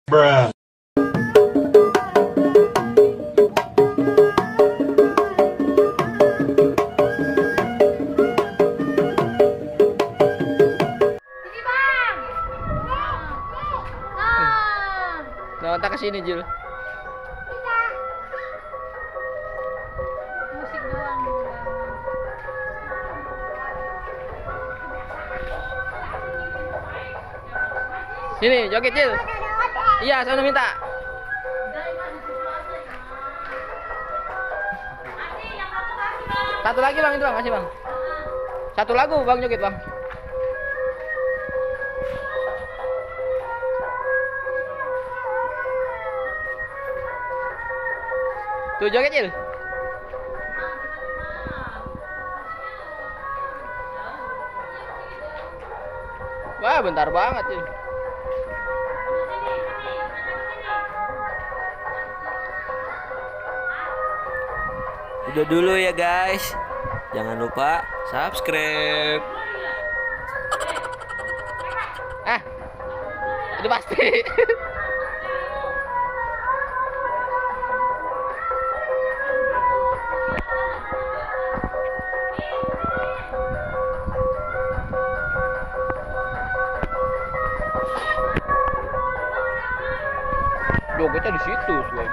Bruh. Ini bang. Nah, tak kesini Jul. Musik doang. Sini, joget Jul. Iya, sana minta. Satu lagi bang, itu bang, kasih bang. Satu lagu bang joget bang. Tuh joget Jul. Wah, bentar banget Jul. Udah dulu ya guys. Jangan lupa subscribe. Ah, itu pasti. Loh, kita di situ, sudah.